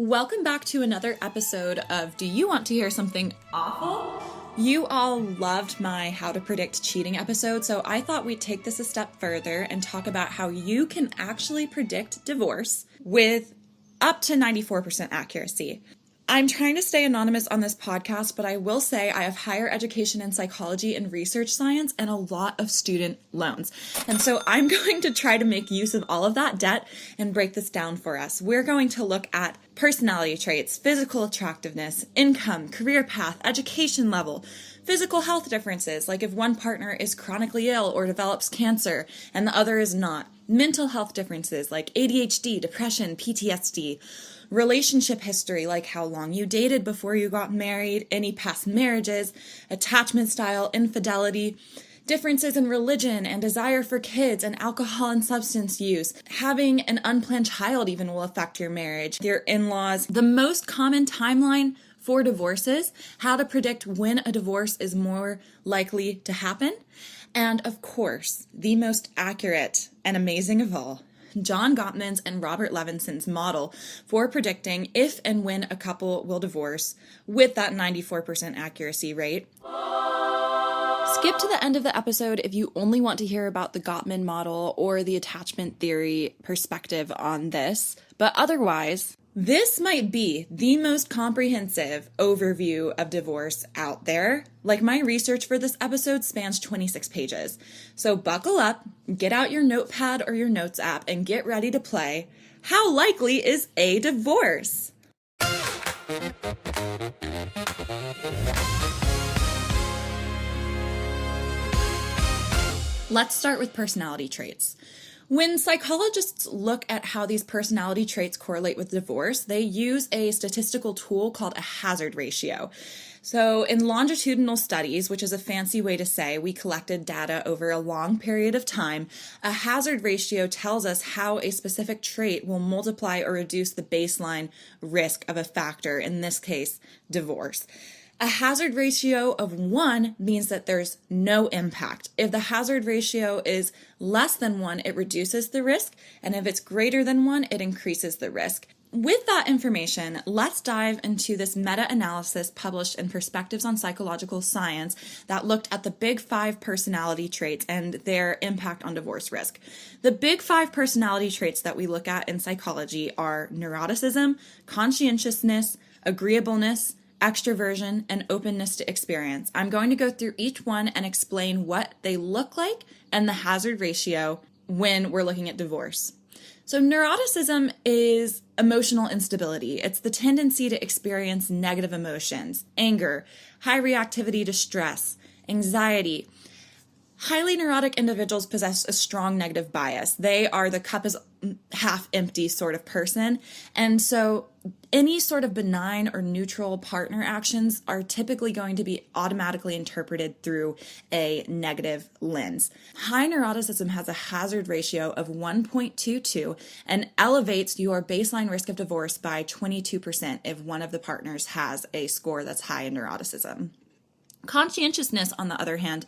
Welcome back to another episode of Do You Want to Hear Something Awful? You all loved my How to Predict Cheating episode, so I thought we'd take this a step further and talk about how you can actually predict divorce with up to 94% accuracy. I'm trying to stay anonymous on this podcast, but I will say I have higher education in psychology and research science and a lot of student loans. And so I'm going to try to make use of all of that debt and break this down for us. We're going to look at personality traits, physical attractiveness, income, career path, education level, physical health differences, like if one partner is chronically ill or develops cancer and the other is not, mental health differences like ADHD, depression, PTSD, relationship history, like how long you dated before you got married, any past marriages, attachment style, infidelity, differences in religion and desire for kids and alcohol and substance use. Having an unplanned child even will affect your marriage, your in-laws. The most common timeline for divorces, how to predict when a divorce is more likely to happen, and of course, the most accurate and amazing of all, John Gottman's and Robert Levenson's model for predicting if and when a couple will divorce with that 94% accuracy rate. Skip to the end of the episode if you only want to hear about the Gottman model or the attachment theory perspective on this, but otherwise, this might be the most comprehensive overview of divorce out there. Like, my research for this episode spans 26 pages. So buckle up, get out your notepad or your notes app, and get ready to play How Likely is a Divorce? Let's start with personality traits. When psychologists look at how these personality traits correlate with divorce, they use a statistical tool called a hazard ratio. So in longitudinal studies, which is a fancy way to say we collected data over a long period of time, a hazard ratio tells us how a specific trait will multiply or reduce the baseline risk of a factor, in this case, divorce. A hazard ratio of 1 means that there's no impact. If the hazard ratio is less than 1, it reduces the risk, and if it's greater than 1, it increases the risk. With that information, let's dive into this meta-analysis published in Perspectives on Psychological Science that looked at the big 5 personality traits and their impact on divorce risk. The big 5 personality traits that we look at in psychology are neuroticism, conscientiousness, agreeableness, extraversion, and openness to experience. I'm going to go through each one and explain what they look like and the hazard ratio when we're looking at divorce. So neuroticism is emotional instability. It's the tendency to experience negative emotions, anger, high reactivity to stress, anxiety. Highly neurotic individuals possess a strong negative bias. They are the cup is half empty sort of person. And so any sort of benign or neutral partner actions are typically going to be automatically interpreted through a negative lens. High neuroticism has a hazard ratio of 1.22 and elevates your baseline risk of divorce by 22% if one of the partners has a score that's high in neuroticism. Conscientiousness, on the other hand,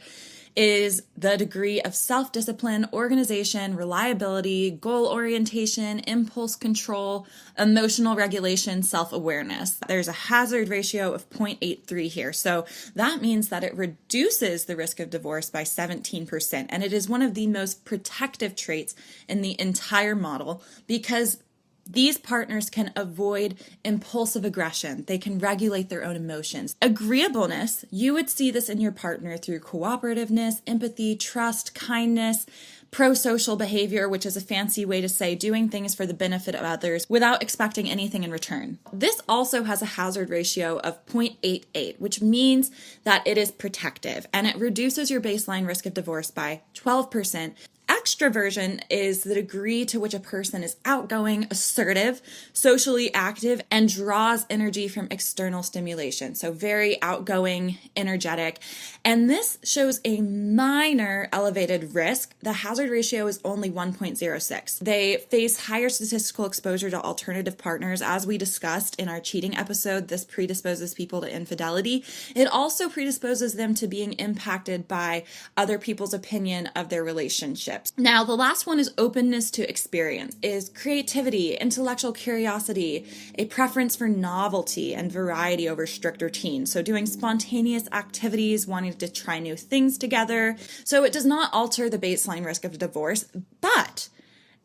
is the degree of self-discipline, organization, reliability, goal orientation, impulse control, emotional regulation, self-awareness. There's a hazard ratio of 0.83 here. So that means that it reduces the risk of divorce by 17%. And it is one of the most protective traits in the entire model because these partners can avoid impulsive aggression. They can regulate their own emotions. Agreeableness, you would see this in your partner through cooperativeness, empathy, trust, kindness, pro-social behavior, which is a fancy way to say doing things for the benefit of others without expecting anything in return. This also has a hazard ratio of 0.88, which means that it is protective, and it reduces your baseline risk of divorce by 12%. Extraversion is the degree to which a person is outgoing, assertive, socially active, and draws energy from external stimulation. So very outgoing, energetic. And this shows a minor elevated risk. The hazard ratio is only 1.06. They face higher statistical exposure to alternative partners. As we discussed in our cheating episode, this predisposes people to infidelity. It also predisposes them to being impacted by other people's opinion of their relationships. Now, the last one is openness to experience, is creativity, intellectual curiosity, a preference for novelty and variety over strict routine. So doing spontaneous activities, wanting to try new things together. So it does not alter the baseline risk of divorce, but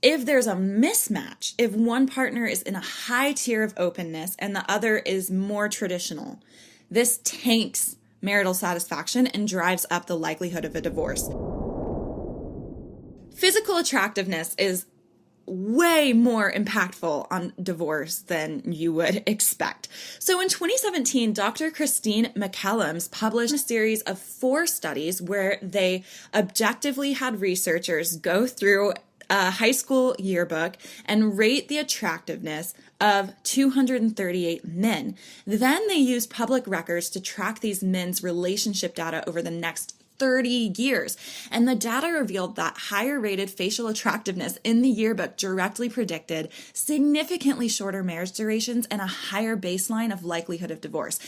if there's a mismatch, if one partner is in a high tier of openness and the other is more traditional, this tanks marital satisfaction and drives up the likelihood of a divorce. Physical attractiveness is way more impactful on divorce than you would expect. So in 2017, Dr. Christine McCallums published a series of 4 studies where they objectively had researchers go through a high school yearbook and rate the attractiveness of 238 men. Then they used public records to track these men's relationship data over the next 30 years. And the data revealed that higher rated facial attractiveness in the yearbook directly predicted significantly shorter marriage durations and a higher baseline of likelihood of divorce.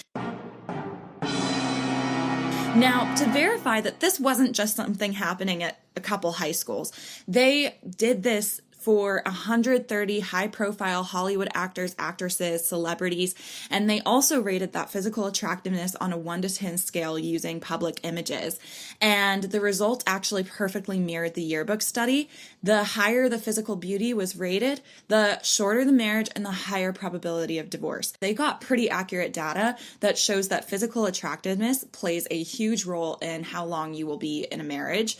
Now, to verify that this wasn't just something happening at a couple high schools, they did this for 130 high-profile Hollywood actors, actresses, celebrities, and they also rated that physical attractiveness on a 1 to 10 scale using public images. And the results actually perfectly mirrored the yearbook study. The higher the physical beauty was rated, the shorter the marriage and the higher probability of divorce. They got pretty accurate data that shows that physical attractiveness plays a huge role in how long you will be in a marriage.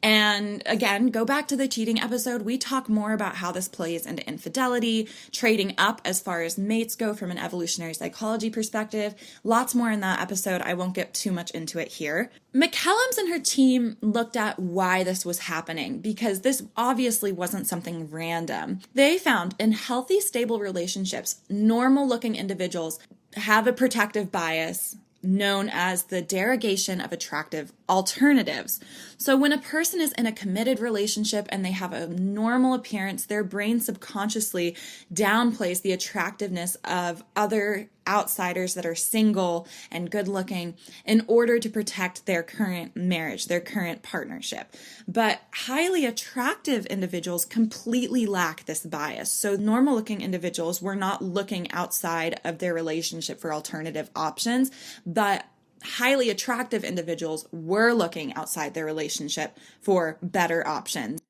And again, go back to the cheating episode. We talk more about how this plays into infidelity, trading up as far as mates go from an evolutionary psychology perspective. Lots more in that episode. I won't get too much into it here. McCallums and her team looked at why this was happening, because this obviously wasn't something random. They found in healthy, stable relationships, normal-looking individuals have a protective bias known as the derogation of attractive alternatives. So when a person is in a committed relationship and they have a normal appearance, their brain subconsciously downplays the attractiveness of other outsiders that are single and good looking in order to protect their current marriage, their current partnership. But highly attractive individuals completely lack this bias. So normal looking individuals were not looking outside of their relationship for alternative options, but highly attractive individuals were looking outside their relationship for better options.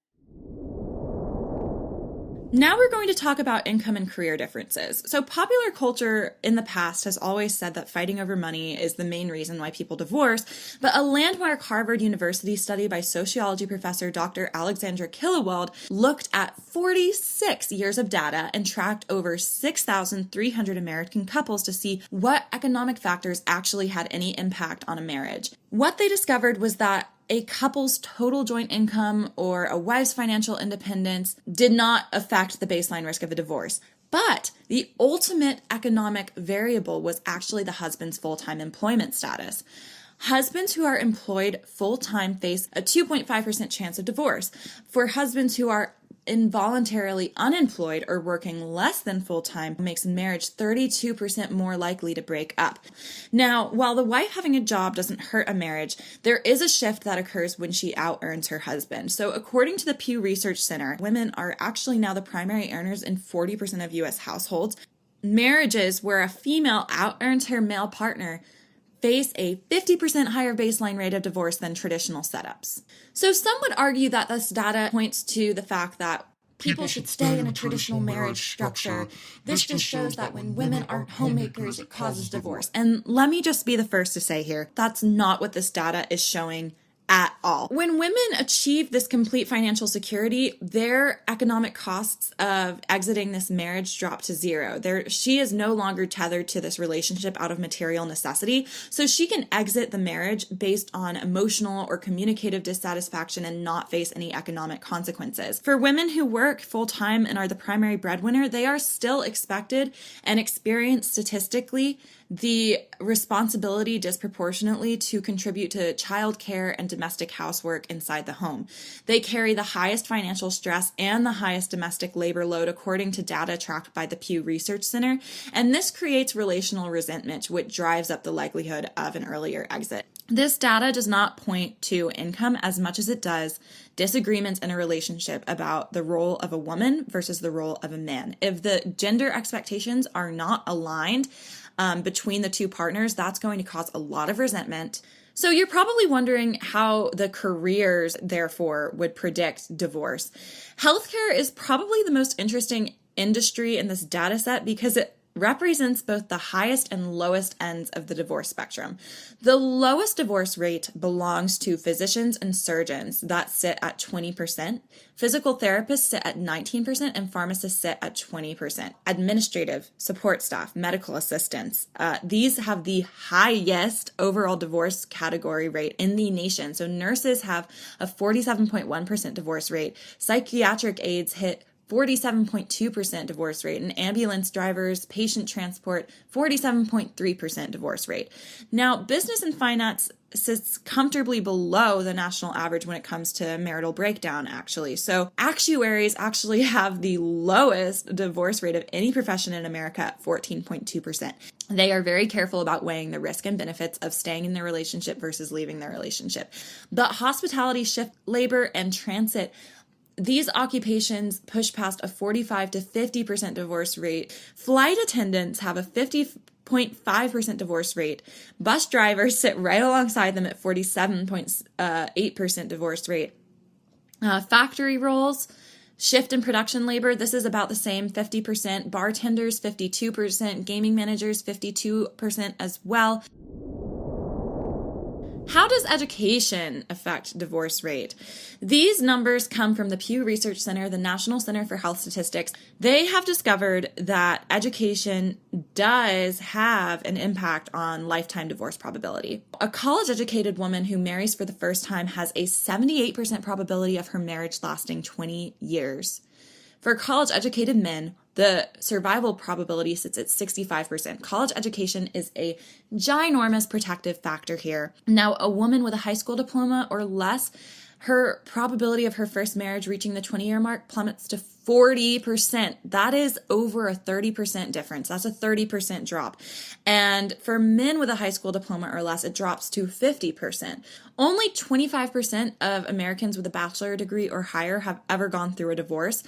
Now we're going to talk about income and career differences. So popular culture in the past has always said that fighting over money is the main reason why people divorce, but a landmark Harvard University study by sociology professor Dr. Alexandra Killewald looked at 46 years of data and tracked over 6,300 American couples to see what economic factors actually had any impact on a marriage. What they discovered was that a couple's total joint income or a wife's financial independence did not affect the baseline risk of a divorce. But the ultimate economic variable was actually the husband's full-time employment status. Husbands who are employed full-time face a 2.5% chance of divorce. For husbands who are involuntarily unemployed or working less than full-time makes marriage 32% more likely to break up. Now, while the wife having a job doesn't hurt a marriage, there is a shift that occurs when she out-earns her husband. So according to the Pew Research Center, women are actually now the primary earners in 40% of U.S. households. Marriages where a female out-earns her male partner face a 50% higher baseline rate of divorce than traditional setups. So some would argue that this data points to the fact that people should stay in a traditional marriage structure. This just shows that when women aren't homemakers, it causes divorce. And let me just be the first to say here, that's not what this data is showing at all. When women achieve this complete financial security, their economic costs of exiting this marriage drop to zero. She is no longer tethered to this relationship out of material necessity, so she can exit the marriage based on emotional or communicative dissatisfaction and not face any economic consequences. For women who work full-time and are the primary breadwinner, they are still expected and experience statistically the responsibility disproportionately to contribute to childcare and domestic housework inside the home. They carry the highest financial stress and the highest domestic labor load according to data tracked by the Pew Research Center, and this creates relational resentment, which drives up the likelihood of an earlier exit. This data does not point to income as much as it does disagreements in a relationship about the role of a woman versus the role of a man. If the gender expectations are not aligned between the two partners, that's going to cause a lot of resentment. So you're probably wondering how the careers, therefore, would predict divorce. Healthcare is probably the most interesting industry in this data set because it represents both the highest and lowest ends of the divorce spectrum. The lowest divorce rate belongs to physicians and surgeons that sit at 20%. Physical therapists sit at 19%, and pharmacists sit at 20%. Administrative, support staff, medical assistants, these have the highest overall divorce category rate in the nation. So nurses have a 47.1% divorce rate. Psychiatric aides hit 47.2% divorce rate, and ambulance drivers, patient transport, 47.3% divorce rate. Now, business and finance sits comfortably below the national average when it comes to marital breakdown, actually. So actuaries actually have the lowest divorce rate of any profession in America at 14.2%. They are very careful about weighing the risk and benefits of staying in their relationship versus leaving their relationship. But hospitality, shift labor, and transit, these occupations push past a 45 to 50% divorce rate. Flight attendants have a 50.5% divorce rate. Bus drivers sit right alongside them at 47.8% divorce rate. Factory roles, shift and production labor, this is about the same, 50%. Bartenders, 52%. Gaming managers, 52% as well. How does education affect divorce rate? These numbers come from the Pew Research Center, the National Center for Health Statistics. They have discovered that education does have an impact on lifetime divorce probability. A college-educated woman who marries for the first time has a 78% probability of her marriage lasting 20 years. For college-educated men, the survival probability sits at 65%. College education is a ginormous protective factor here. Now, a woman with a high school diploma or less, her probability of her first marriage reaching the 20-year mark plummets to 40%. That is over a 30% difference. That's a 30% drop. And for men with a high school diploma or less, it drops to 50%. Only 25% of Americans with a bachelor degree or higher have ever gone through a divorce.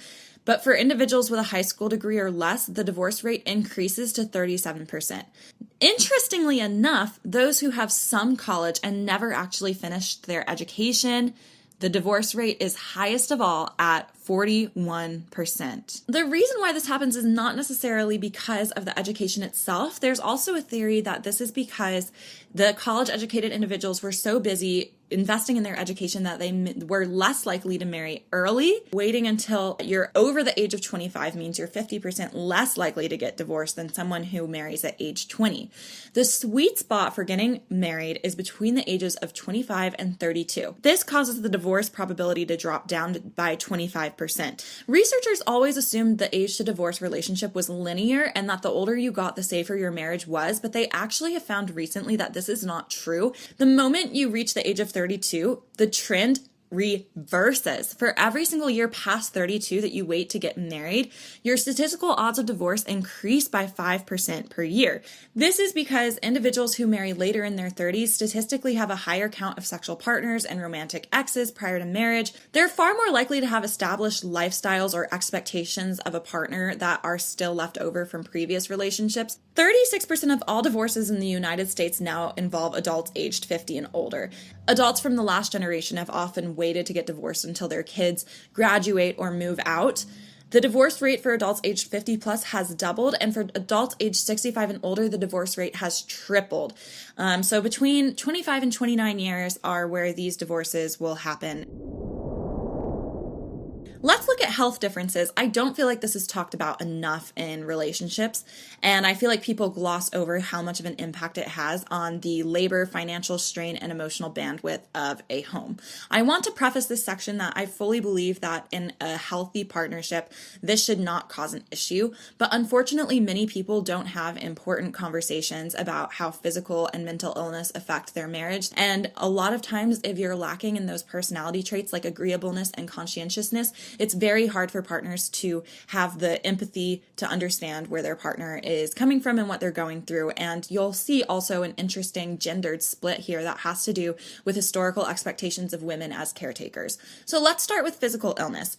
But for individuals with a high school degree or less, the divorce rate increases to 37%. Interestingly enough, those who have some college and never actually finished their education, the divorce rate is highest of all at 41%. The reason why this happens is not necessarily because of the education itself. There's also a theory that this is because the college-educated individuals were so busy investing in their education that they were less likely to marry early. Waiting until you're over the age of 25 means you're 50% less likely to get divorced than someone who marries at age 20. The sweet spot for getting married is between the ages of 25 and 32. This causes the divorce probability to drop down by 25%. Researchers always assumed the age to divorce relationship was linear and that the older you got, the safer your marriage was, but they actually have found recently that this is not true. The moment you reach the age of 32, the trend reverses. For every single year past 32 that you wait to get married, your statistical odds of divorce increase by 5% per year. This is because individuals who marry later in their 30s statistically have a higher count of sexual partners and romantic exes prior to marriage. They're far more likely to have established lifestyles or expectations of a partner that are still left over from previous relationships. 36% of all divorces in the United States now involve adults aged 50 and older. Adults from the last generation have often waited to get divorced until their kids graduate or move out. The divorce rate for adults aged 50 plus has doubled, and for adults aged 65 and older, the divorce rate has tripled. So between 25 and 29 years are where these divorces will happen. Let's look at health differences. I don't feel like this is talked about enough in relationships, and I feel like people gloss over how much of an impact it has on the labor, financial strain, and emotional bandwidth of a home. I want to preface this section that I fully believe that in a healthy partnership, this should not cause an issue, but unfortunately, many people don't have important conversations about how physical and mental illness affect their marriage, and a lot of times, if you're lacking in those personality traits like agreeableness and conscientiousness, It's very hard for partners to have the empathy to understand where their partner is coming from and what they're going through. And you'll see also an interesting gendered split here that has to do with historical expectations of women as caretakers. So let's start with physical illness.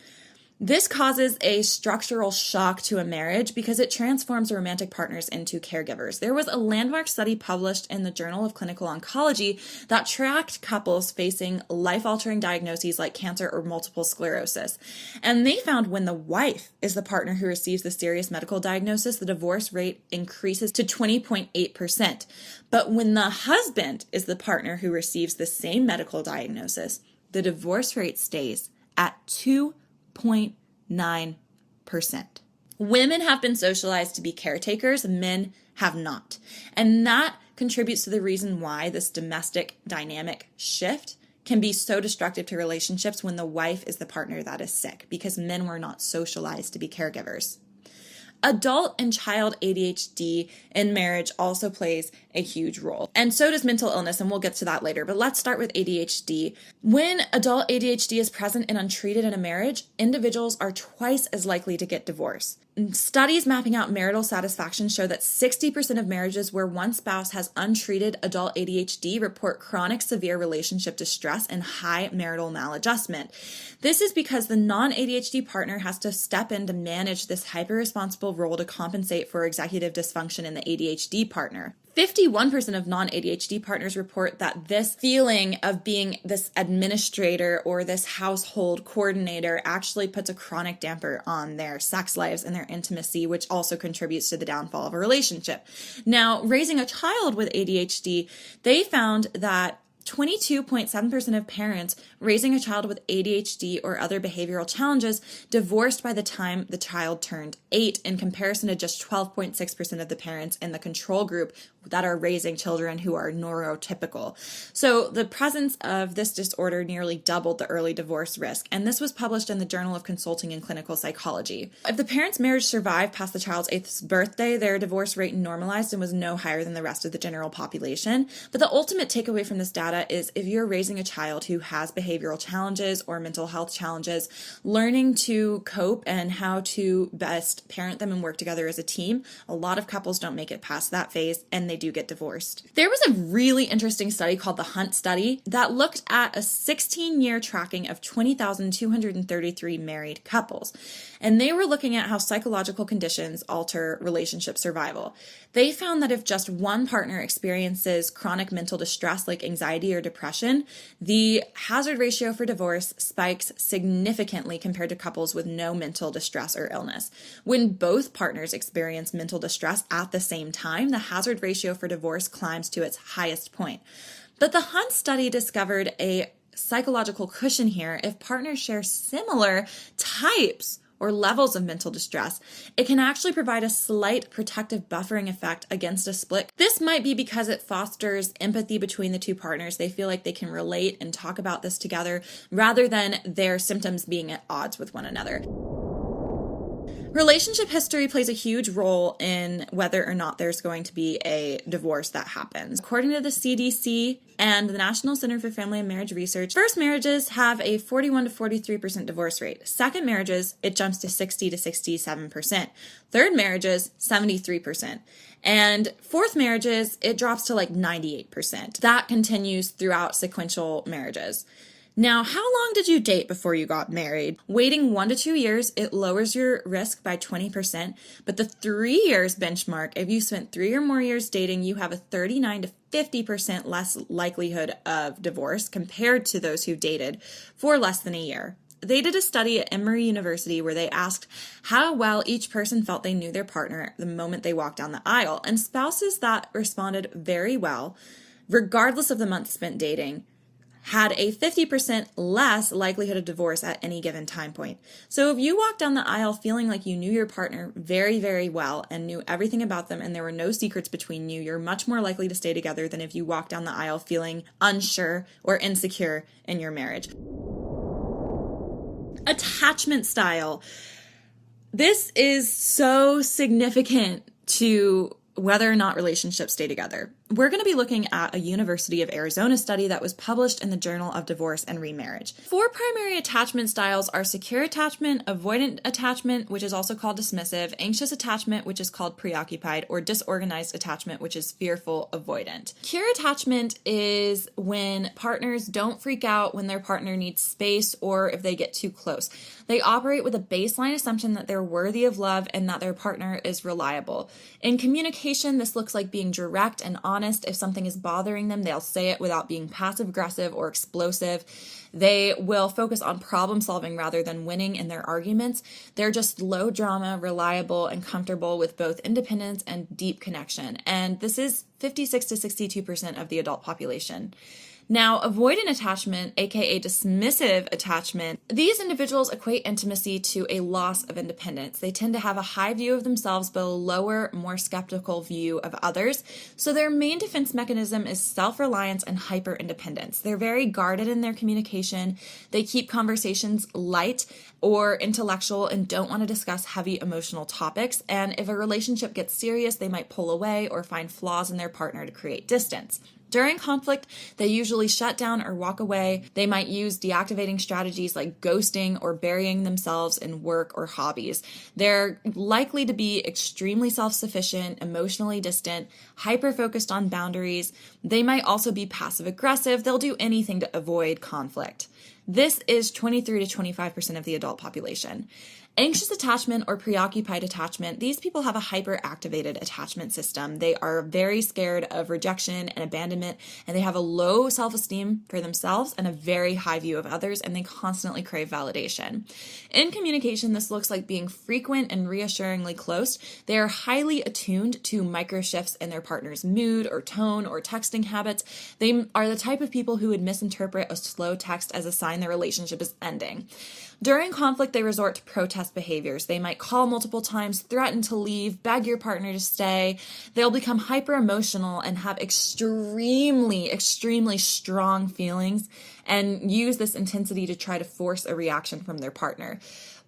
This causes a structural shock to a marriage because it transforms romantic partners into caregivers. There was a landmark study published in the Journal of Clinical Oncology that tracked couples facing life-altering diagnoses like cancer or multiple sclerosis. And they found when the wife is the partner who receives the serious medical diagnosis, the divorce rate increases to 20.8%. But when the husband is the partner who receives the same medical diagnosis, the divorce rate stays at 2.9%. Women have been socialized to be caretakers, men have not. And that contributes to the reason why this domestic dynamic shift can be so destructive to relationships when the wife is the partner that is sick, because men were not socialized to be caregivers. Adult and child ADHD in marriage also plays a huge role. And so does mental illness, and we'll get to that later. But let's start with ADHD. When adult ADHD is present and untreated in a marriage, individuals are twice as likely to get divorced. Studies mapping out marital satisfaction show that 60% of marriages where one spouse has untreated adult ADHD report chronic severe relationship distress and high marital maladjustment. This is because the non-ADHD partner has to step in to manage this hyper-responsible role to compensate for executive dysfunction in the ADHD partner. 51% of non-ADHD partners report that this feeling of being this administrator or this household coordinator actually puts a chronic damper on their sex lives and their intimacy, which also contributes to the downfall of a relationship. Now, raising a child with ADHD, they found that 22.7% of parents raising a child with ADHD or other behavioral challenges divorced by the time the child turned 8, in comparison to just 12.6% of the parents in the control group that are raising children who are neurotypical. So the presence of this disorder nearly doubled the early divorce risk, and this was published in the Journal of Consulting and Clinical Psychology. If the parents' marriage survived past the child's 8th birthday, their divorce rate normalized and was no higher than the rest of the general population. But the ultimate takeaway from this data is if you're raising a child who has behavioral challenges or mental health challenges, learning to cope and how to best parent them and work together as a team, a lot of couples don't make it past that phase and they do get divorced. There was a really interesting study called the Hunt Study that looked at a 16-year tracking of 20,233 married couples. And they were looking at how psychological conditions alter relationship survival. They found that if just one partner experiences chronic mental distress like anxiety or depression, the hazard ratio for divorce spikes significantly compared to couples with no mental distress or illness. When both partners experience mental distress at the same time, the hazard ratio for divorce climbs to its highest point. But the Hunt study discovered a psychological cushion here. If partners share similar types or levels of mental distress, it can actually provide a slight protective buffering effect against a split. This might be because it fosters empathy between the two partners. They feel like they can relate and talk about this together rather than their symptoms being at odds with one another. Relationship history plays a huge role in whether or not there's going to be a divorce that happens. According to the CDC and the National Center for Family and Marriage Research, first marriages have a 41 to 43% divorce rate. Second marriages, it jumps to 60 to 67%. Third marriages, 73%. And fourth marriages, it drops to like 98%. That continues throughout sequential marriages. Now, how long did you date before you got married? Waiting 1 to 2 years, it lowers your risk by 20%. But the 3 years benchmark, if you spent 3 or more years dating, you have a 39 to 50% less likelihood of divorce compared to those who dated for less than a year. They did a study at Emory University where they asked how well each person felt they knew their partner the moment they walked down the aisle. And spouses that responded very well, regardless of the month spent dating, had a 50% less likelihood of divorce at any given time point. So if you walked down the aisle feeling like you knew your partner very, very well and knew everything about them and there were no secrets between you, you're much more likely to stay together than if you walk down the aisle feeling unsure or insecure in your marriage. Attachment style. This is so significant to whether or not relationships stay together. We're going to be looking at a University of Arizona study that was published in the Journal of Divorce and Remarriage. 4 primary attachment styles are secure attachment, avoidant attachment, which is also called dismissive, anxious attachment, which is called preoccupied, or disorganized attachment, which is fearful-avoidant. Secure attachment is when partners don't freak out when their partner needs space or if they get too close. They operate with a baseline assumption that they're worthy of love and that their partner is reliable. In communication, this looks like being direct and honest. If something is bothering them, they'll say it without being passive-aggressive or explosive. They will focus on problem solving rather than winning in their arguments. They're just low drama, reliable, and comfortable with both independence and deep connection. And this is 56 to 62% of the adult population. Now, avoidant attachment, aka dismissive attachment, these individuals equate intimacy to a loss of independence. They tend to have a high view of themselves, but a lower, more skeptical view of others. So their main defense mechanism is self-reliance and hyper-independence. They're very guarded in their communication. They keep conversations light or intellectual and don't want to discuss heavy emotional topics. And if a relationship gets serious, they might pull away or find flaws in their partner to create distance. During conflict, they usually shut down or walk away. They might use deactivating strategies like ghosting or burying themselves in work or hobbies. They're likely to be extremely self-sufficient, emotionally distant, hyper-focused on boundaries. They might also be passive-aggressive. They'll do anything to avoid conflict. This is 23 to 25% of the adult population. Anxious attachment or preoccupied attachment, these people have a hyperactivated attachment system. They are very scared of rejection and abandonment, and they have a low self-esteem for themselves and a very high view of others, and they constantly crave validation. In communication, this looks like being frequent and reassuringly close. They are highly attuned to micro shifts in their partner's mood or tone or texting habits. They are the type of people who would misinterpret a slow text as a sign their relationship is ending. During conflict, they resort to protest behaviors. They might call multiple times, threaten to leave, beg your partner to stay. They'll become hyper emotional and have extremely strong feelings and use this intensity to try to force a reaction from their partner.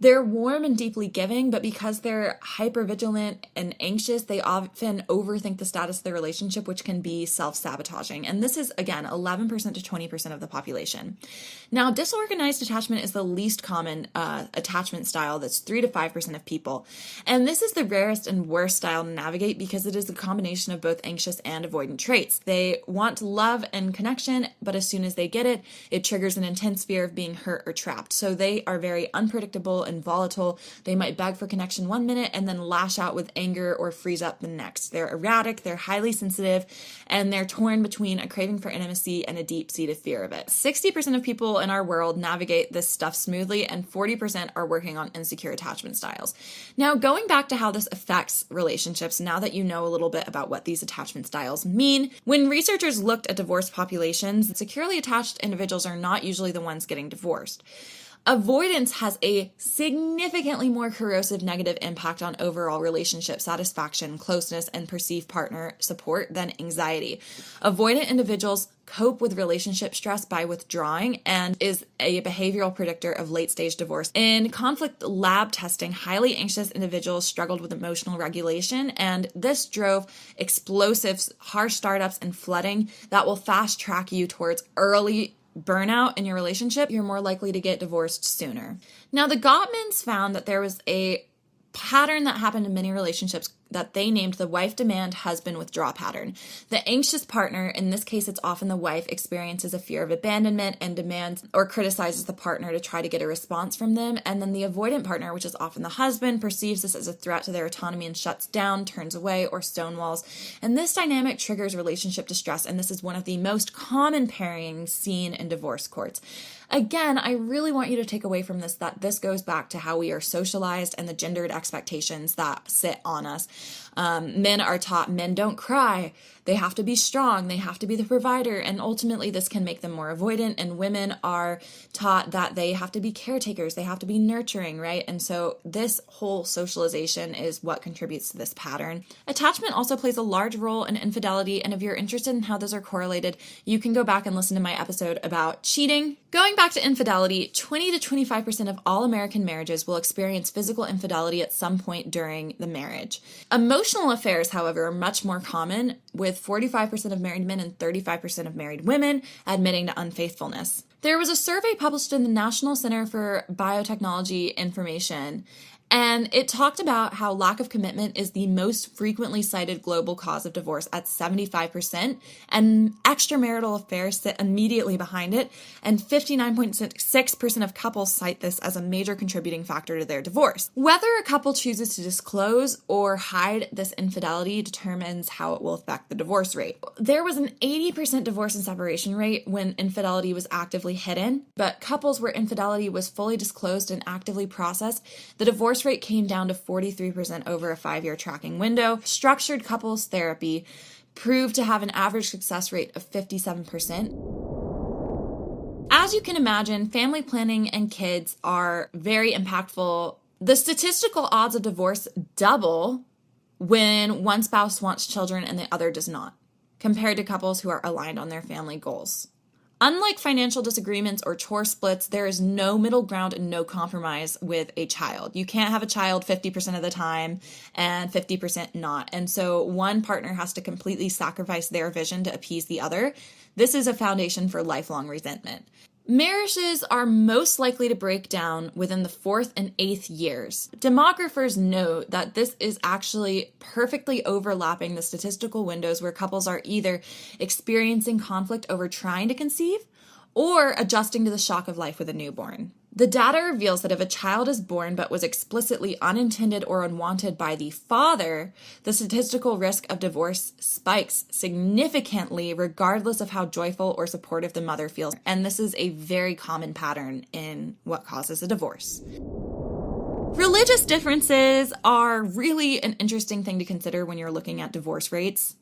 They're warm and deeply giving, but because they're hypervigilant and anxious, they often overthink the status of the relationship, which can be self-sabotaging. And this is, again, 11% to 20% of the population. Now, disorganized attachment is the least common attachment style. That's 3 to 5% of people. And this is the rarest and worst style to navigate because it is a combination of both anxious and avoidant traits. They want love and connection, but as soon as they get it, it triggers an intense fear of being hurt or trapped. So they are very unpredictable and volatile. They might beg for connection one minute and then lash out with anger or freeze up the next. They're erratic, they're highly sensitive, and they're torn between a craving for intimacy and a deep-seated fear of it. 60% of people in our world navigate this stuff smoothly, and 40% are working on insecure attachment styles. Now, going back to how this affects relationships, now that you know a little bit about what these attachment styles mean, when researchers looked at divorced populations, securely attached individuals are not usually the ones getting divorced. Avoidance has a significantly more corrosive negative impact on overall relationship satisfaction, closeness, and perceived partner support than anxiety. Avoidant individuals cope with relationship stress by withdrawing and is a behavioral predictor of late-stage divorce. In conflict lab testing, highly anxious individuals struggled with emotional regulation, and this drove explosives, harsh startups, and flooding that will fast-track you towards early burnout in your relationship. You're more likely to get divorced sooner. Now, the Gottmans found that there was a pattern that happened in many relationships that they named the wife demand, husband withdraw pattern. The anxious partner, in this case it's often the wife, experiences a fear of abandonment and demands or criticizes the partner to try to get a response from them. And then the avoidant partner, which is often the husband, perceives this as a threat to their autonomy and shuts down, turns away, or stonewalls. And this dynamic triggers relationship distress, and this is one of the most common pairings seen in divorce courts. Again, I really want you to take away from this that this goes back to how we are socialized and the gendered expectations that sit on us. Men are taught men don't cry, they have to be strong, they have to be the provider, and ultimately this can make them more avoidant. And women are taught that they have to be caretakers, they have to be nurturing, right? And so this whole socialization is what contributes to this pattern. Attachment also plays a large role in infidelity, and if you're interested in how those are correlated, you can go back and listen to my episode about cheating. Going back to infidelity, 20 to 25% of all American marriages will experience physical infidelity at some point during the marriage. Emotional affairs, however, are much more common, with 45% of married men and 35% of married women admitting to unfaithfulness. There was a survey published in the National Center for Biotechnology Information, and it talked about how lack of commitment is the most frequently cited global cause of divorce at 75%, and extramarital affairs sit immediately behind it, and 59.6% of couples cite this as a major contributing factor to their divorce. Whether a couple chooses to disclose or hide this infidelity determines how it will affect the divorce rate. There was an 80% divorce and separation rate when infidelity was actively hidden, but couples where infidelity was fully disclosed and actively processed, the divorce rate came down to 43% over a 5-year tracking window. Structured couples therapy proved to have an average success rate of 57%. As you can imagine, family planning and kids are very impactful. The statistical odds of divorce double when one spouse wants children and the other does not, compared to couples who are aligned on their family goals. Unlike financial disagreements or chore splits, there is no middle ground and no compromise with a child. You can't have a child 50% of the time and 50% not. And so one partner has to completely sacrifice their vision to appease the other. This is a foundation for lifelong resentment. Marriages are most likely to break down within the 4th and 8th years. Demographers note that this is actually perfectly overlapping the statistical windows where couples are either experiencing conflict over trying to conceive or adjusting to the shock of life with a newborn. The data reveals that if a child is born but was explicitly unintended or unwanted by the father, the statistical risk of divorce spikes significantly regardless of how joyful or supportive the mother feels. And this is a very common pattern in what causes a divorce. Religious differences are really an interesting thing to consider when you're looking at divorce rates.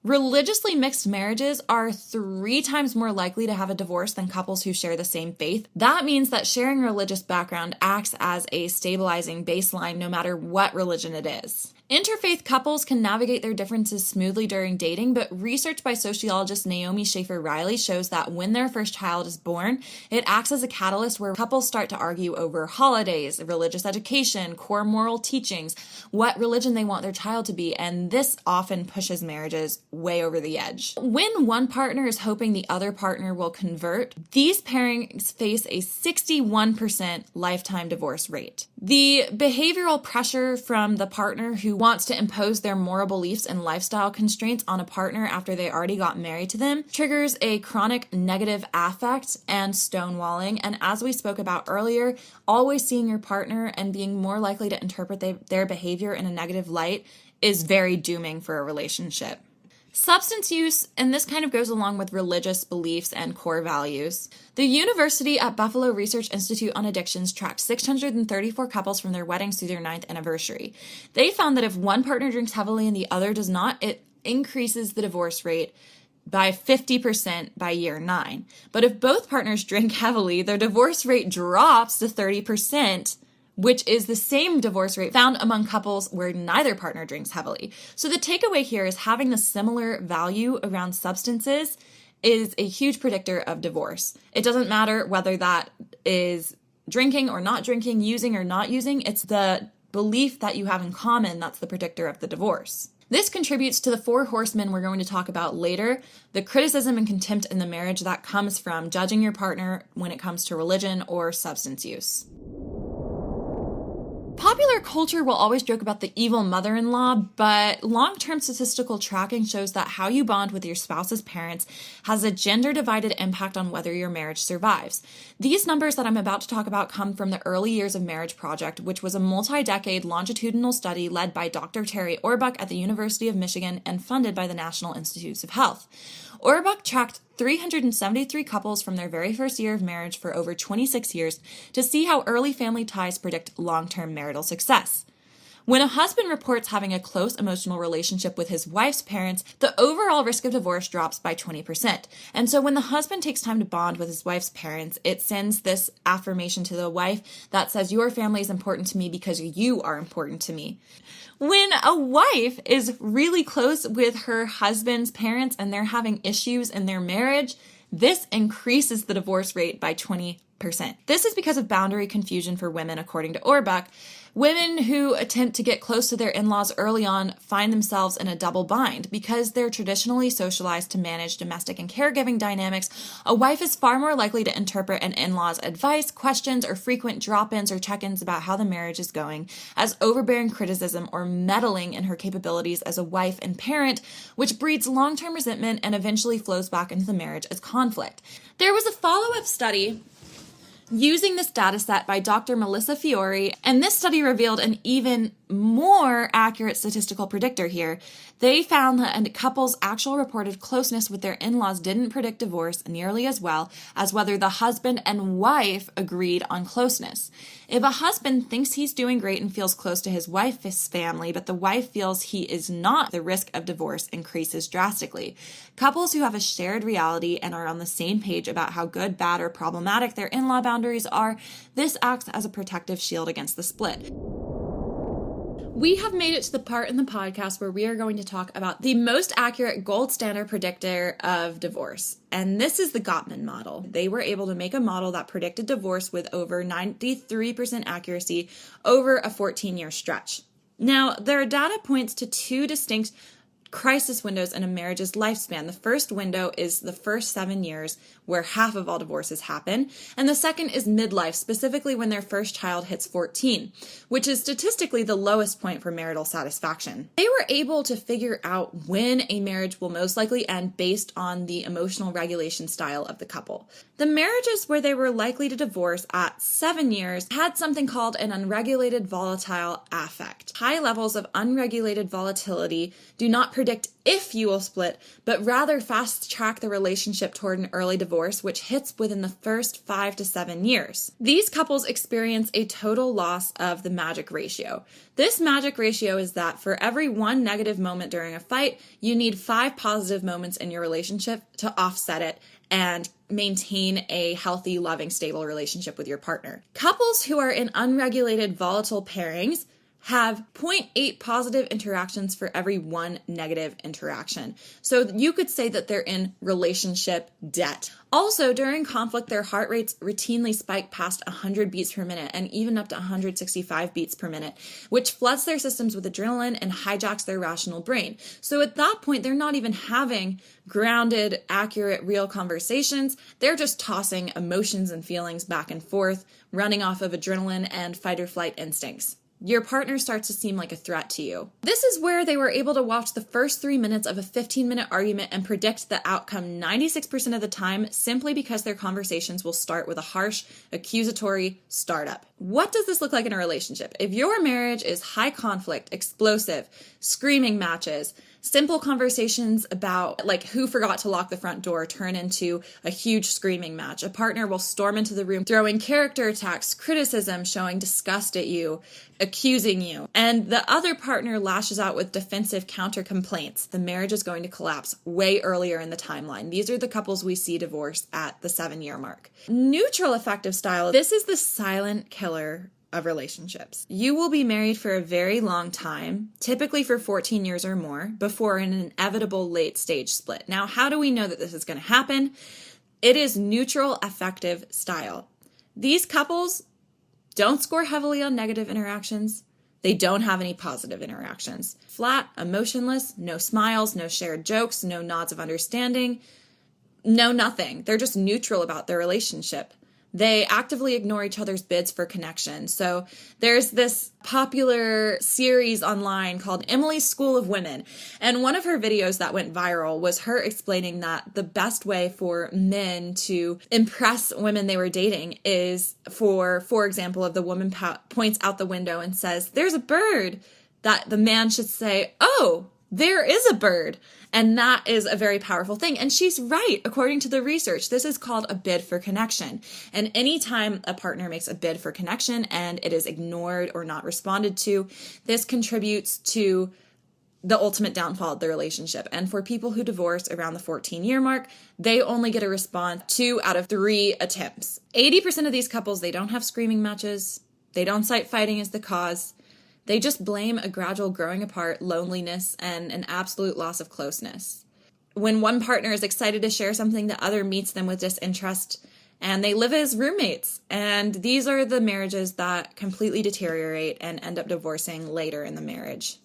Religiously mixed marriages are 3 times more likely to have a divorce than couples who share the same faith. That means that sharing religious background acts as a stabilizing baseline no matter what religion it is. Interfaith couples can navigate their differences smoothly during dating, but research by sociologist Naomi Shafer shows that when their first child is born, it acts as a catalyst where couples start to argue over holidays, religious education, core moral teachings, what religion they want their child to be, and this often pushes marriages way over the edge. When one partner is hoping the other partner will convert, these pairings face a 61% lifetime divorce rate. The behavioral pressure from the partner who wants to impose their moral beliefs and lifestyle constraints on a partner after they already got married to them triggers a chronic negative affect and stonewalling. And as we spoke about earlier, always seeing your partner and being more likely to interpret their behavior in a negative light is very dooming for a relationship. Substance use, and this kind of goes along with religious beliefs and core values. The University at Buffalo Research Institute on Addictions tracked 634 couples from their weddings through their 9th anniversary. They found that if one partner drinks heavily and the other does not, it increases the divorce rate by 50% by year 9. But if both partners drink heavily, their divorce rate drops to 30%, which is the same divorce rate found among couples where neither partner drinks heavily. So the takeaway here is having the similar value around substances is a huge predictor of divorce. It doesn't matter whether that is drinking or not drinking, using or not using, it's the belief that you have in common that's the predictor of the divorce. This contributes to the 4 horsemen we're going to talk about later, the criticism and contempt in the marriage that comes from judging your partner when it comes to religion or substance use. Popular culture will always joke about the evil mother-in-law, but long-term statistical tracking shows that how you bond with your spouse's parents has a gender-divided impact on whether your marriage survives. These numbers that I'm about to talk about come from the Early Years of Marriage Project, which was a multi-decade longitudinal study led by Dr. Terry Orbuch at the University of Michigan and funded by the National Institutes of Health. Orbuch tracked 373 couples from their very first year of marriage for over 26 years to see how early family ties predict long-term marital success. When a husband reports having a close emotional relationship with his wife's parents, the overall risk of divorce drops by 20%. And so when the husband takes time to bond with his wife's parents, it sends this affirmation to the wife that says, your family is important to me because you are important to me. When a wife is really close with her husband's parents and they're having issues in their marriage, this increases the divorce rate by 20%. This is because of boundary confusion for women, according to Orbuch, Women who attempt to get close to their in-laws early on find themselves in a double bind. Because they're traditionally socialized to manage domestic and caregiving dynamics, a wife is far more likely to interpret an in-law's advice, questions, or frequent drop-ins or check-ins about how the marriage is going as overbearing criticism or meddling in her capabilities as a wife and parent, which breeds long-term resentment and eventually flows back into the marriage as conflict. There was a follow-up study using this data set by Dr. Melissa Fiore, and this study revealed an even more accurate statistical predictor here. They found that a couple's actual reported closeness with their in-laws didn't predict divorce nearly as well as whether the husband and wife agreed on closeness. If a husband thinks he's doing great and feels close to his wife's family, but the wife feels he is not, the risk of divorce increases drastically. Couples who have a shared reality and are on the same page about how good, bad, or problematic their in-law boundaries are, this acts as a protective shield against the split. We have made it to the part in the podcast where we are going to talk about the most accurate gold standard predictor of divorce. And this is the Gottman model. They were able to make a model that predicted divorce with over 93% accuracy over a 14-year stretch. Now, their data points to two distinct crisis windows in a marriage's lifespan. The first window is the first 7 years, where half of all divorces happen, and the second is midlife, specifically when their first child hits 14, which is statistically the lowest point for marital satisfaction. They were able to figure out when a marriage will most likely end based on the emotional regulation style of the couple. The marriages where they were likely to divorce at 7 years had something called an unregulated volatile affect. High levels of unregulated volatility do not predict if you will split, but rather fast track the relationship toward an early divorce, which hits within the first 5 to 7 years. These couples experience a total loss of the magic ratio. This magic ratio is that for every one negative moment during a fight, you need 5 positive moments in your relationship to offset it and maintain a healthy, loving, stable relationship with your partner. Couples who are in unregulated volatile pairings have 0.8 positive interactions for every 1 negative interaction. So you could say that they're in relationship debt. Also, during conflict, their heart rates routinely spike past 100 beats per minute and even up to 165 beats per minute, which floods their systems with adrenaline and hijacks their rational brain. So at that point, they're not even having grounded, accurate, real conversations. They're just tossing emotions and feelings back and forth, running off of adrenaline and fight or flight instincts. Your partner starts to seem like a threat to you. This is where they were able to watch the first 3 minutes of a 15-minute argument and predict the outcome 96% of the time simply because their conversations will start with a harsh, accusatory startup. What does this look like in a relationship? If your marriage is high conflict, explosive, screaming matches, simple conversations about like who forgot to lock the front door turn into a huge screaming match. A partner will storm into the room throwing character attacks, criticism, showing disgust at you, accusing you, and the other partner lashes out with defensive counter complaints. The marriage is going to collapse way earlier in the timeline. These are the couples we see divorce at the 7-year mark. Neutral affective style. This is the silent killer of relationships. You will be married for a very long time, typically for 14 years or more, before an inevitable late stage split. Now, how do we know that this is going to happen? It is neutral affective style. These couples don't score heavily on negative interactions. They don't have any positive interactions. Flat, emotionless, no smiles, no shared jokes, no nods of understanding, no nothing. They're just neutral about their relationship. They actively ignore each other's bids for connection. So there's this popular series online called Emily's School of Women. And one of her videos that went viral was her explaining that the best way for men to impress women they were dating is for example, if the woman points out the window and says, "There's a bird," that the man should say, "Oh, there is a bird." And that is a very powerful thing. And she's right. According to the research, this is called a bid for connection. And anytime a partner makes a bid for connection and it is ignored or not responded to, this contributes to the ultimate downfall of the relationship. And for people who divorce around the 14-year mark, they only get a response 2 out of 3 attempts. 80% of these couples, they don't have screaming matches. They don't cite fighting as the cause. They just blame a gradual growing apart, loneliness, and an absolute loss of closeness. When one partner is excited to share something, the other meets them with disinterest and they live as roommates. And these are the marriages that completely deteriorate and end up divorcing later in the marriage.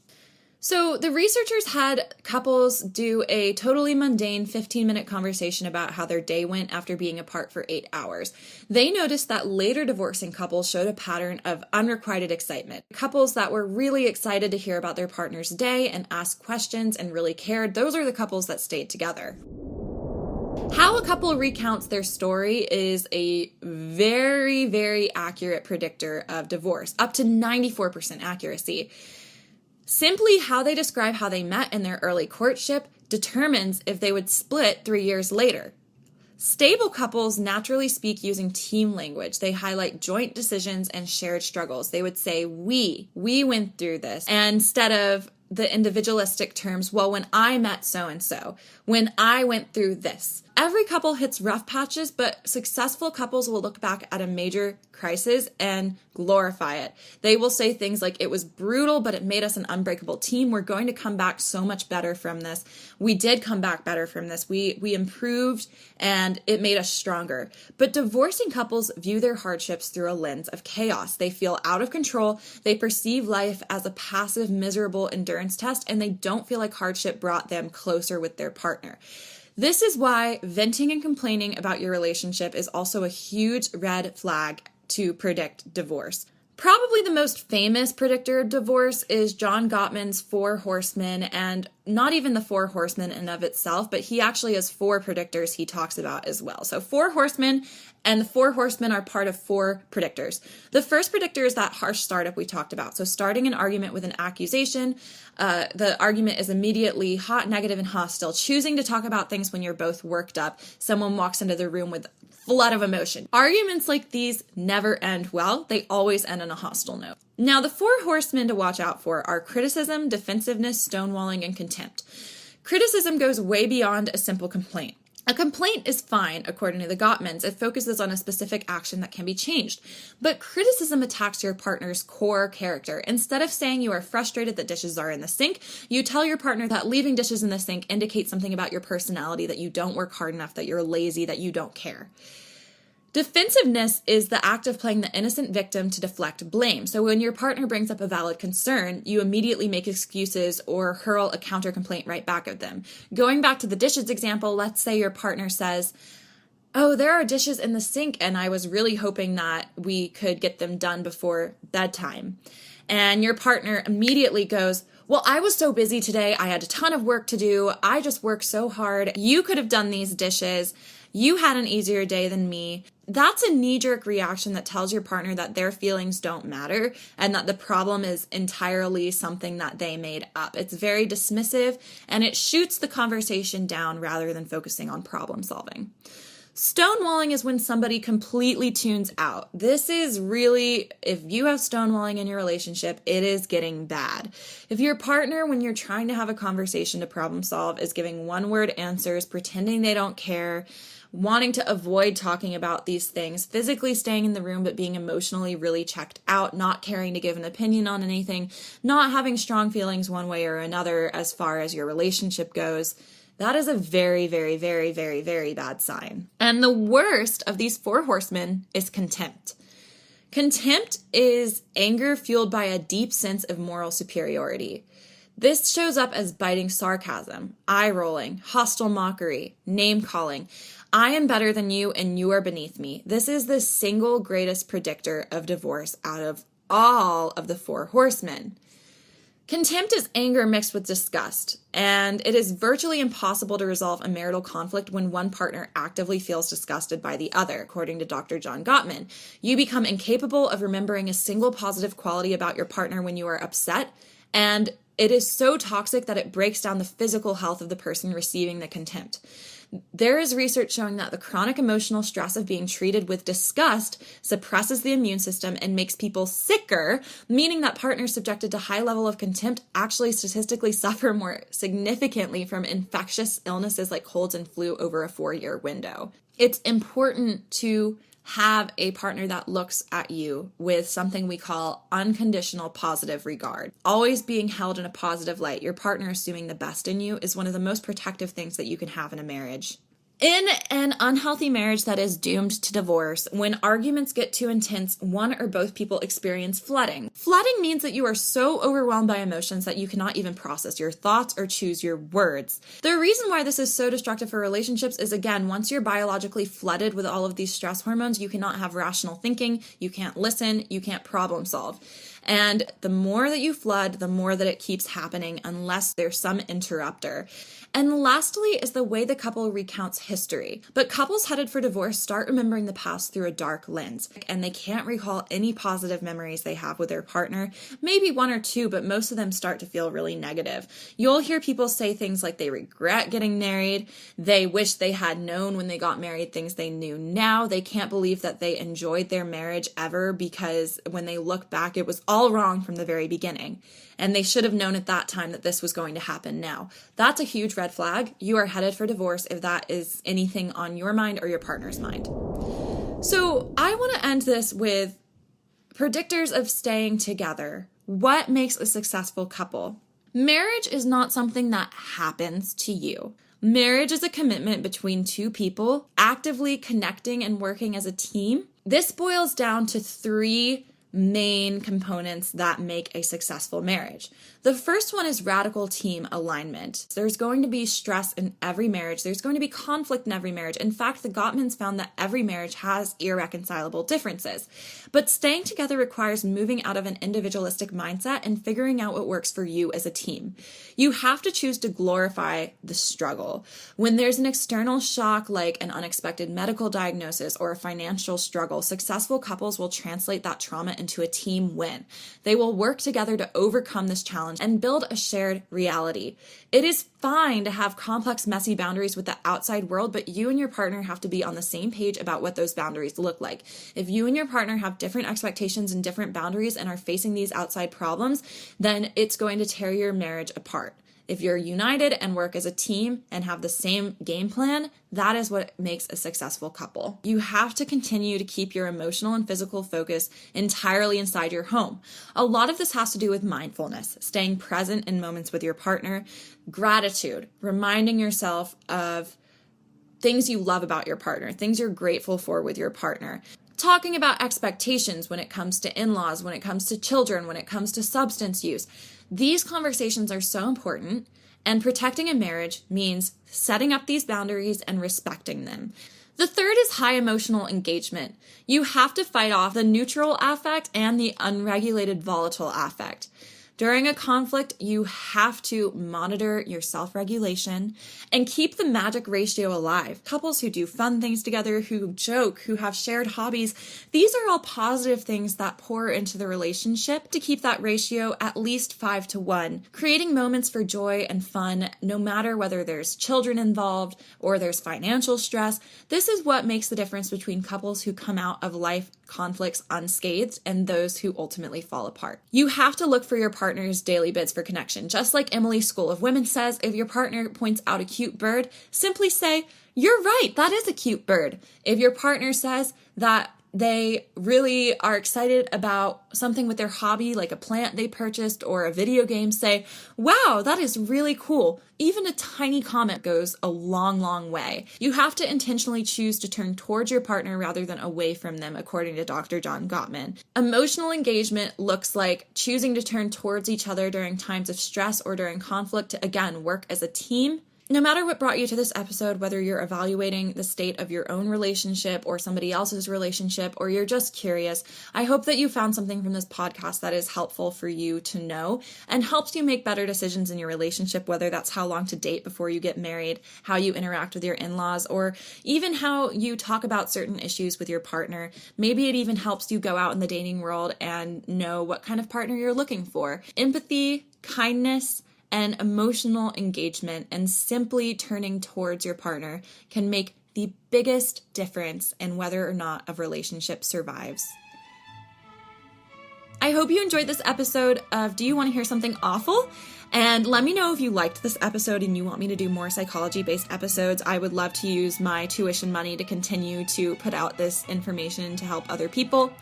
So the researchers had couples do a totally mundane 15-minute conversation about how their day went after being apart for 8 hours. They noticed that later divorcing couples showed a pattern of unrequited excitement. Couples that were really excited to hear about their partner's day and ask questions and really cared, those are the couples that stayed together. How a couple recounts their story is a very, very accurate predictor of divorce, up to 94% accuracy. Simply how they describe how they met in their early courtship determines if they would split 3 years later. Stable couples naturally speak using team language. They highlight joint decisions and shared struggles. They would say, we went through this, and instead of the individualistic terms, well, when I met so-and-so, when I went through this. Every couple hits rough patches, but successful couples will look back at a major crisis and glorify it. They will say things like, it was brutal, but it made us an unbreakable team. We're going to come back so much better from this. We did come back better from this. We improved, and it made us stronger. But divorcing couples view their hardships through a lens of chaos. They feel out of control. They perceive life as a passive, miserable endurance test, and they don't feel like hardship brought them closer with their partner. This is why venting and complaining about your relationship is also a huge red flag to predict divorce. Probably the most famous predictor of divorce is John Gottman's 4 Horsemen, and not even the 4 Horsemen in and of itself, but he actually has 4 predictors he talks about as well. So 4 Horsemen, and the 4 Horsemen are part of 4 predictors. The first predictor is that harsh startup we talked about. So starting an argument with an accusation, the argument is immediately hot, negative, and hostile. Choosing to talk about things when you're both worked up. Someone walks into the room with flood of emotion. Arguments like these never end well. They always end on a hostile note. Now, the 4 horsemen to watch out for are criticism, defensiveness, stonewalling, and contempt. Criticism goes way beyond a simple complaint. A complaint is fine, according to the Gottmans. It focuses on a specific action that can be changed. But criticism attacks your partner's core character. Instead of saying you are frustrated that dishes are in the sink, you tell your partner that leaving dishes in the sink indicates something about your personality, that you don't work hard enough, that you're lazy, that you don't care. Defensiveness is the act of playing the innocent victim to deflect blame. So when your partner brings up a valid concern, you immediately make excuses or hurl a counter complaint right back at them. Going back to the dishes example, let's say your partner says, "Oh, there are dishes in the sink, and I was really hoping that we could get them done before bedtime." And your partner immediately goes, "Well, I was so busy today. I had a ton of work to do. I just worked so hard. You could have done these dishes. You had an easier day than me." That's a knee-jerk reaction that tells your partner that their feelings don't matter and that the problem is entirely something that they made up. It's very dismissive, and it shoots the conversation down rather than focusing on problem solving. Stonewalling is when somebody completely tunes out. This is really, if you have stonewalling in your relationship, it is getting bad. If your partner, when you're trying to have a conversation to problem solve, is giving one-word answers, pretending they don't care, wanting to avoid talking about these things, physically staying in the room but being emotionally really checked out, not caring to give an opinion on anything, not having strong feelings one way or another as far as your relationship goes, that is a very, very, very, very, very bad sign. And the worst of these 4 horsemen is contempt. Contempt is anger fueled by a deep sense of moral superiority. This shows up as biting sarcasm, eye-rolling, hostile mockery, name-calling. I am better than you and you are beneath me. This is the single greatest predictor of divorce out of all of the 4 horsemen. Contempt is anger mixed with disgust, and it is virtually impossible to resolve a marital conflict when one partner actively feels disgusted by the other, according to Dr. John Gottman. You become incapable of remembering a single positive quality about your partner when you are upset, and it is so toxic that it breaks down the physical health of the person receiving the contempt. There is research showing that the chronic emotional stress of being treated with disgust suppresses the immune system and makes people sicker, meaning that partners subjected to high level of contempt actually statistically suffer more significantly from infectious illnesses like colds and flu over a 4-year window. It's important to have a partner that looks at you with something we call unconditional positive regard. Always being held in a positive light, your partner assuming the best in you, is one of the most protective things that you can have in a marriage. In an unhealthy marriage that is doomed to divorce, when arguments get too intense, one or both people experience flooding. Flooding means that you are so overwhelmed by emotions that you cannot even process your thoughts or choose your words. The reason why this is so destructive for relationships is, again, once you're biologically flooded with all of these stress hormones, you cannot have rational thinking, you can't listen, you can't problem solve. And the more that you flood, the more that it keeps happening unless there's some interrupter. And lastly is the way the couple recounts history. But couples headed for divorce start remembering the past through a dark lens, and they can't recall any positive memories they have with their partner. Maybe one or two, but most of them start to feel really negative. You'll hear people say things like they regret getting married, they wish they had known when they got married things they knew now, they can't believe that they enjoyed their marriage ever because when they look back, it was all wrong from the very beginning. And they should have known at that time that this was going to happen now. That's a huge red flag. You are headed for divorce if that is anything on your mind or your partner's mind. So I want to end this with predictors of staying together. What makes a successful couple? Marriage is not something that happens to you. Marriage is a commitment between two people actively connecting and working as a team. This boils down to three main components that make a successful marriage. The first one is radical team alignment. There's going to be stress in every marriage. There's going to be conflict in every marriage. In fact, the Gottmans found that every marriage has irreconcilable differences. But staying together requires moving out of an individualistic mindset and figuring out what works for you as a team. You have to choose to glorify the struggle. When there's an external shock like an unexpected medical diagnosis or a financial struggle, successful couples will translate that trauma into a team win. They will work together to overcome this challenge and build a shared reality. It is fine to have complex, messy boundaries with the outside world, but you and your partner have to be on the same page about what those boundaries look like. If you and your partner have different expectations and different boundaries and are facing these outside problems, then it's going to tear your marriage apart. If you're united and work as a team and have the same game plan, that is what makes a successful couple. You have to continue to keep your emotional and physical focus entirely inside your home. A lot of this has to do with mindfulness, staying present in moments with your partner, gratitude, reminding yourself of things you love about your partner, things you're grateful for with your partner. Talking about expectations when it comes to in-laws, when it comes to children, when it comes to substance use. These conversations are so important, and protecting a marriage means setting up these boundaries and respecting them. The third is high emotional engagement. You have to fight off the neutral affect and the unregulated volatile affect. During a conflict, you have to monitor your self-regulation and keep the magic ratio alive. Couples who do fun things together, who joke, who have shared hobbies, these are all positive things that pour into the relationship to keep that ratio at least 5-1. Creating moments for joy and fun, no matter whether there's children involved or there's financial stress, this is what makes the difference between couples who come out of life conflicts unscathed and those who ultimately fall apart. You have to look for your partner's daily bids for connection. Just like Emily's School of Women says, if your partner points out a cute bird, simply say, "You're right, that is a cute bird." If your partner says that they really are excited about something with their hobby, like a plant they purchased or a video game, say, "Wow, that is really cool." Even a tiny comment goes a long, long way. You have to intentionally choose to turn towards your partner rather than away from them, according to Dr. John Gottman. Emotional engagement looks like choosing to turn towards each other during times of stress or during conflict to, again, work as a team. No matter what brought you to this episode, whether you're evaluating the state of your own relationship or somebody else's relationship, or you're just curious, I hope that you found something from this podcast that is helpful for you to know and helps you make better decisions in your relationship, whether that's how long to date before you get married, how you interact with your in-laws, or even how you talk about certain issues with your partner. Maybe it even helps you go out in the dating world and know what kind of partner you're looking for. Empathy, kindness, and emotional engagement and simply turning towards your partner can make the biggest difference in whether or not a relationship survives. I hope you enjoyed this episode of Do You Want to Hear Something Awful? And let me know if you liked this episode and you want me to do more psychology-based episodes. I would love to use my tuition money to continue to put out this information to help other people.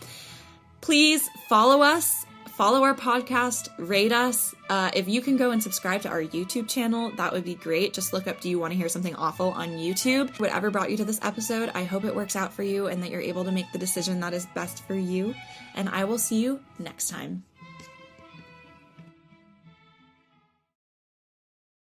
Please follow us. follow our podcast, rate us. If you can go and subscribe to our YouTube channel, that would be great. Just look up, do you want to hear something awful on YouTube? Whatever brought you to this episode, I hope it works out for you and that you're able to make the decision that is best for you. And I will see you next time.